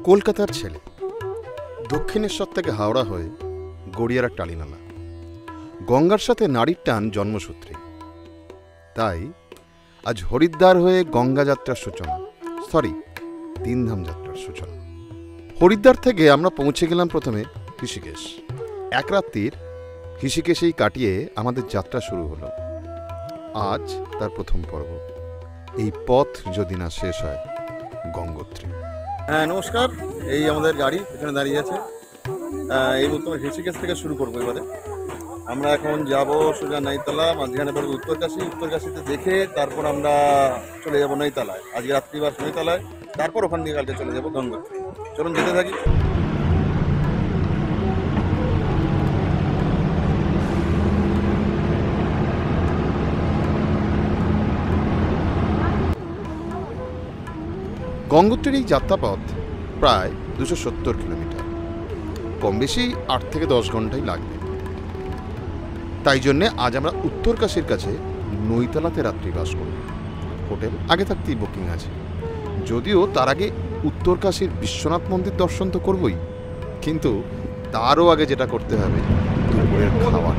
কলকাতার ছেলে, দক্ষিণেশ্বর থেকে হাওড়া হয়ে গড়িয়ার টালিনালা। গঙ্গার সাথে নারীর টান জন্মসূত্রে। তাই আজ হরিদ্বার হয়ে গঙ্গা যাত্রার সূচনা, তিনধাম যাত্রার সূচনা। হরিদ্বার থেকে আমরা পৌঁছে গেলাম প্রথমে ঋষিকেশ। এক রাত্রির ঋষিকেশেই কাটিয়ে আমাদের যাত্রা শুরু হলো। আজ তার প্রথম পর্ব। এই পথ যদি না শেষ হয় গঙ্গোত্রী। হ্যাঁ, নমস্কার। এই আমাদের গাড়ি এখানে দাঁড়িয়ে আছে। এই প্রথমে ঋষিকেশ থেকে শুরু করবো। এবারে আমরা এখন যাব সোজা নৈতলা, মাঝখানে পড়বো উত্তরকাশী। উত্তরকাশীতে দেখে তারপর আমরা চলে যাব নৈতলায়। আজকে রাত্রিবার নৈতলায়, তারপর ওখান থেকে কালকে চলে যাব গঙ্গোত্রী। চলুন যেতে থাকি। গঙ্গোত্রীর এই যাত্রাপথ প্রায় 270 কিলোমিটার। কম বেশি 8 থেকে 10 ঘন্টাই লাগবে। তাই জন্যে আজ আমরা উত্তরকাশীর কাছে নৈতলাতে রাত্রিবাস করব। হোটেল আগে থাকতেই বুকিং আছে। যদিও তার আগে উত্তরকাশীর বিশ্বনাথ মন্দির দর্শন তো করবই, কিন্তু তারও আগে যেটা করতে হবে দুপুরের খাওয়া।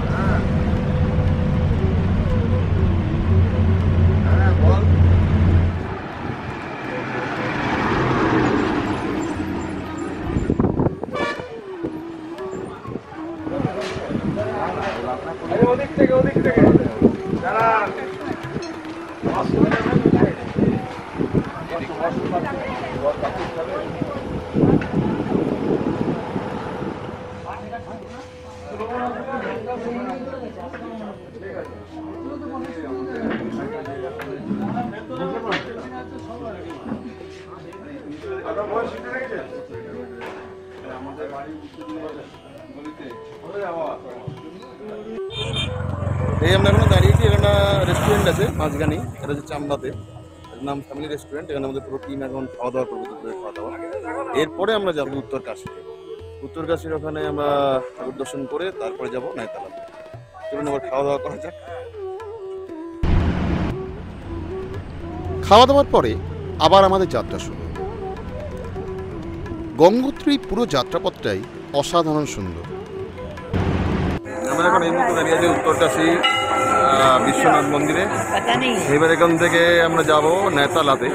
এই আমরা এখন দাঁড়িয়েছি। এখানে রেস্টুরেন্ট আছে মাঝখানেই, এটা হচ্ছে চামড়াতে, নাম ফ্যামিলি রেস্টুরেন্ট। এখানে আমাদের পুরো টিম এখন খাওয়া দাওয়া করবো, দুপুরে খাওয়া দাওয়া। এরপরে আমরা যাবো উত্তরকাশীতে। উত্তরকাশীর ওখানে আমরা ঠাকুর দর্শন করে তারপরে যাবো নৈতলা। চলুন আবার খাওয়া দাওয়া করা যাক। খাওয়া দাওয়ার পরে আবার আমাদের যাত্রা শুরু। গঙ্গোত্রী পুরো যাত্রাপথটাই অসাধারণ সুন্দর। আমরা এখন এই মুহূর্তে দাঁড়িয়ে আছি উত্তরকাশী বিশ্বনাথ মন্দিরে। এবার এখান থেকে আমরা যাব নৈতলাতে।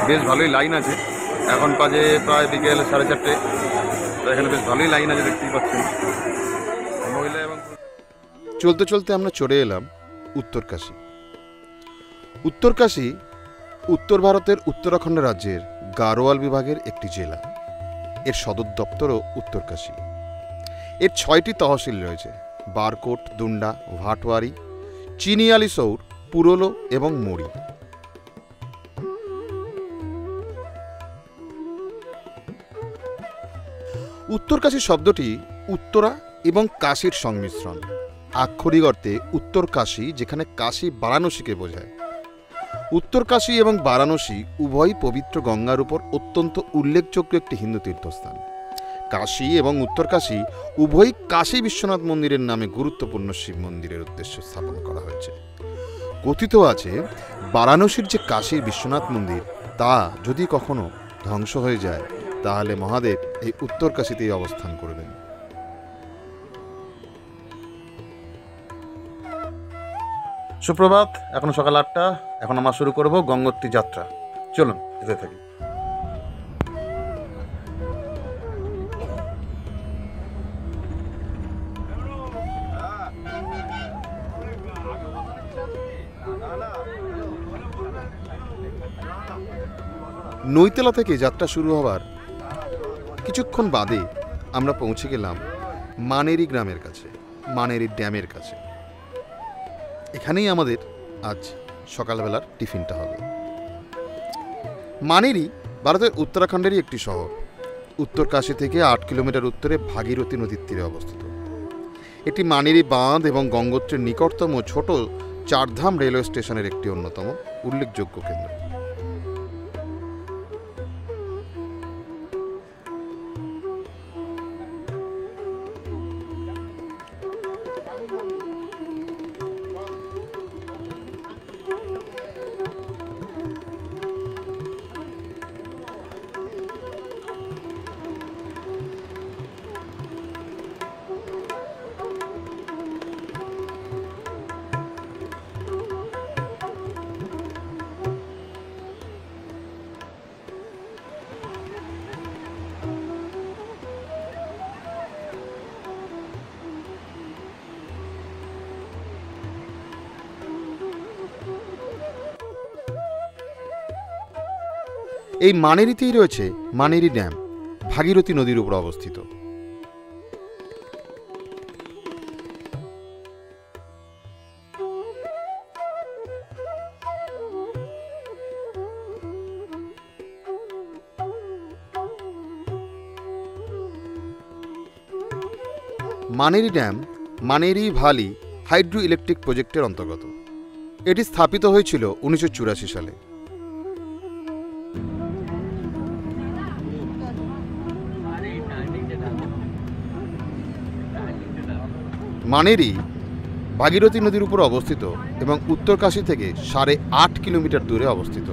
বেশ ভালোই লাইন আছে। এখন বাজে প্রায় বিকেল 4:30। তো এখানে বেশ ভালোই লাইন আছে, দেখতেই পাচ্ছেন। মহিলা এবং চলতে চলতে আমরা চলে এলাম উত্তরকাশী। উত্তরকাশী উত্তর ভারতের উত্তরাখণ্ড রাজ্যের গাড়োয়াল বিভাগের একটি জেলা। এর সদর দপ্তরও উত্তরকাশী। এর 6টি তহসিল রয়েছে: বারকোট, দুন্ডা, ভাটওয়ারি, চিনিয়ালিসৌর, পুরোলো এবং মোড়ি। উত্তরকাশী শব্দটি উত্তরা এবং কাশীর সংমিশ্রণ। আক্ষরিক অর্থে উত্তরকাশী, যেখানে কাশী বারাণসীকে বোঝায়। উত্তরকাশী এবং বারাণসী উভয়ই পবিত্র গঙ্গার উপর অত্যন্ত উল্লেখযোগ্য একটি হিন্দু তীর্থস্থান। কাশী এবং উত্তরকাশী উভয়ই কাশী বিশ্বনাথ মন্দিরের নামে গুরুত্বপূর্ণ শিব মন্দিরের উদ্দেশ্যে স্থাপন করা হয়েছে। কথিত আছে, বারাণসীর যে কাশীর বিশ্বনাথ মন্দির, তা যদি কখনো ধ্বংস হয়ে যায়, তাহলে মহাদেব এই উত্তরকাশীতেই অবস্থান করবেন। সুপ্রভাত। এখন সকাল 8টা। এখন আমরা শুরু করব গঙ্গোত্রী যাত্রা। চলুন যেতে থাকি। নৈতলা থেকে যাত্রা শুরু হবার কিছুক্ষণ বাদে আমরা পৌঁছে গেলাম মানেরি গ্রামের কাছে, মানেরি ড্যামের কাছে। এখানেই আমাদের আজ সকালবেলার টিফিনটা হবে। মানেরি ভারতের উত্তরাখণ্ডেরই একটি শহর। উত্তরকাশী থেকে 8 কিলোমিটার উত্তরে ভাগীরথী নদীর তীরে অবস্থিত। এটি মানেরি বাঁধ এবং গঙ্গোত্রীর নিকটতম ছোট চারধাম রেলওয়ে স্টেশনের একটি অন্যতম উল্লেখযোগ্য কেন্দ্র। এই মানেরিতেই রয়েছে মানেরি ড্যাম, ভাগীরথী নদীর উপর অবস্থিত। মানেরি ড্যাম মানেরি ভ্যালি হাইড্রো ইলেকট্রিক প্রজেক্টের অন্তর্গত। এটি স্থাপিত হয়েছিল 1984 সালে। মানেরি ভাগীরথী নদীর উপর অবস্থিত এবং উত্তরকাশী থেকে 8.5 কিলোমিটার দূরে অবস্থিত।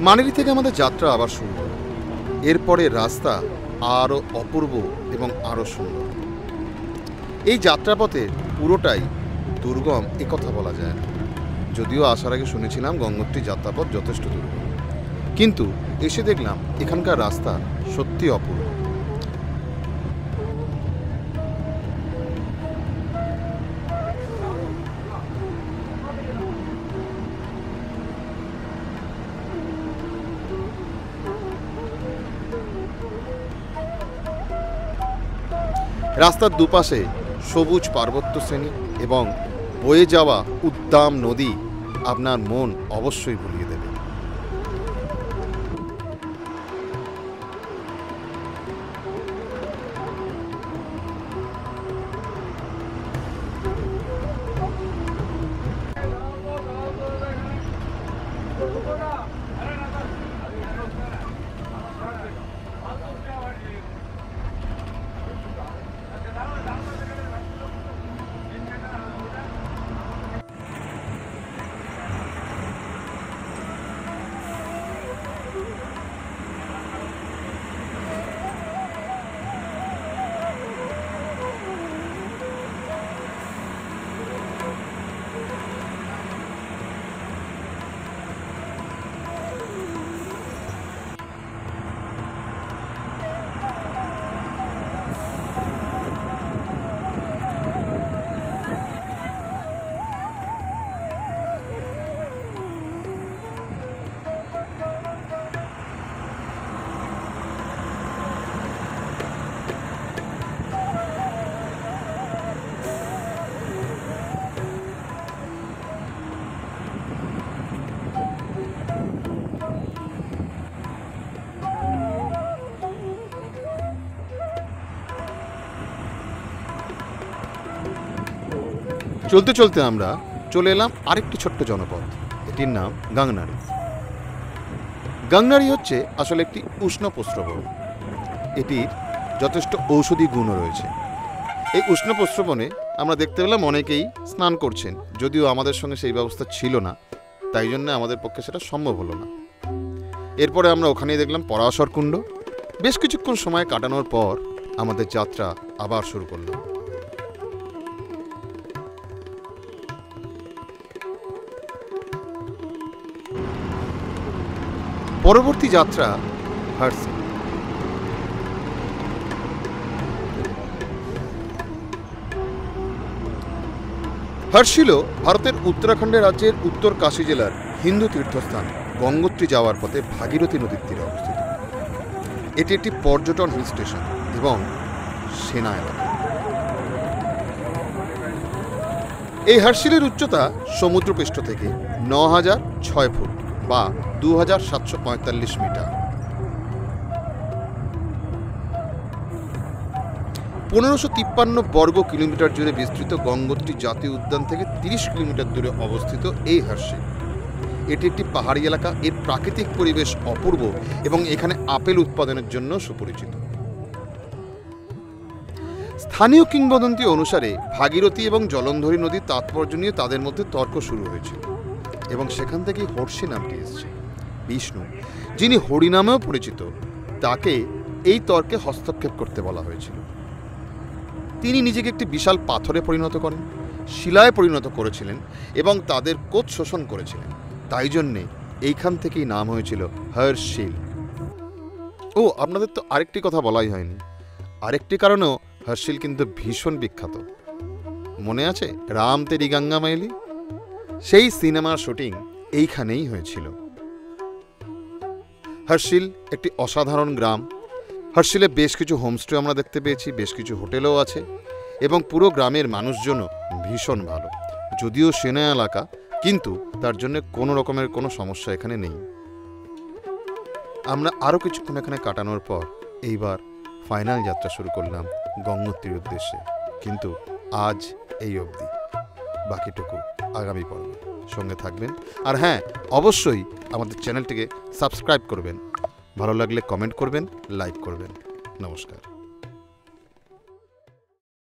মানেরি থেকে আমাদের যাত্রা আবার শুরু হলো। এরপরে রাস্তা আরও অপূর্ব এবং আরও সুন্দর। এই যাত্রাপথে পুরোটাই দুর্গম একথা বলা যায় না, যদিও আসার আগে শুনেছিলাম গঙ্গোত্রী যাত্রাপথ যথেষ্ট দুর্গম, কিন্তু এসে দেখলাম এখানকার রাস্তা সত্যি অপূর্ব। রাস্তার দুপাশে সবুজ পার্বত্য শ্রেণী এবং বয়ে যাওয়া উদ্দাম নদী আপনার মন অবশ্যই ভুলিয়ে দেবে। চলতে চলতে আমরা চলে এলাম আরেকটি ছোট্ট জনপদ, এটির নাম গাংনারি। গাংনারি হচ্ছে আসলে একটি উষ্ণ প্রস্রবণ। এটির যথেষ্ট ঔষধি গুণও রয়েছে। এই উষ্ণ প্রস্রবণে আমরা দেখতে পেলাম অনেকেই স্নান করছেন, যদিও আমাদের সঙ্গে সেই ব্যবস্থা ছিল না, তাই জন্য আমাদের পক্ষে সেটা সম্ভব হলো না। এরপরে আমরা ওখানেই দেখলাম পরাশর কুণ্ড। বেশ কিছুক্ষণ সময় কাটানোর পর আমাদের যাত্রা আবার শুরু করলাম। পরবর্তী যাত্রা হার্সিল। হার্সিল ভারতের উত্তরাখণ্ড রাজ্যের উত্তর কাশী জেলার হিন্দু তীর্থস্থান গঙ্গোত্রী যাওয়ার পথে ভাগীরথী নদীর তীরে অবস্থিত। এটি একটি পর্যটন হিল স্টেশন এবং সেনা এলাকা। এই হার্সিলের উচ্চতা সমুদ্রপৃষ্ঠ থেকে ৯,০০৬ ফুট বা ২,৭৪৫ মিটার। ১৫৫৩ বর্গ কিলোমিটার জুড়ে বিস্তৃত গঙ্গোত্রী জাতীয় উদ্যান থেকে ৩০ কিলোমিটার দূরে অবস্থিত এই হার্সিল। এটি একটি পাহাড়ি এলাকা। এর প্রাকৃতিক পরিবেশ অপূর্ব এবং এখানে আপেল উৎপাদনের জন্য সুপরিচিত। স্থানীয় কিংবদন্তি অনুসারে ভাগীরথী এবং জলন্ধরী নদীর তাৎপর্য নিয়ে তাদের মধ্যে তর্ক শুরু হয়েছিল এবং সেখান থেকেই হর্ষি নামটি এসেছে। বিষ্ণু, যিনি হরি নামেও পরিচিত, তাকে এই তর্কে হস্তক্ষেপ করতে বলা হয়েছিল। তিনি নিজেকে একটি বিশাল পাথরে পরিণত করেন, শিলায় পরিণত করেছিলেন এবং তাদের কোষ শোষণ করেছিলেন। তাই জন্যে এইখান থেকেই নাম হয়েছিল হার্সিল। ও, আপনাদের তো আরেকটি কথা বলাই হয়নি। আরেকটি কারণেও হর্ষিল কিন্তু ভীষণ বিখ্যাত। মনে আছে রাম তেরি গঙ্গা মাইলি? সেই সিনেমার শুটিং এইখানেই হয়েছিল। হর্ষিল একটি অসাধারণ গ্রাম। হর্ষিলে বেশ কিছু হোমস্টে আমরা দেখতে পেয়েছি, বেশ কিছু হোটেলও আছে এবং পুরো গ্রামের মানুষজনও ভীষণ ভালো। যদিও সেনা এলাকা, কিন্তু তার জন্য কোনো রকমের কোনো সমস্যা এখানে নেই। আমরা আরও কিছুক্ষণ এখানে কাটানোর পর এইবার ফাইনাল যাত্রা শুরু করলাম গঙ্গোত্রীর উদ্দেশ্যে। কিন্তু আজ এই অবধি, বাকিটুকু আগামী পর্বে। সঙ্গে থাকবেন, আর হ্যাঁ, অবশ্যই আমাদের চ্যানেলটিকে সাবস্ক্রাইব করবেন। ভালো লাগলে কমেন্ট করবেন, লাইক করবেন। নমস্কার।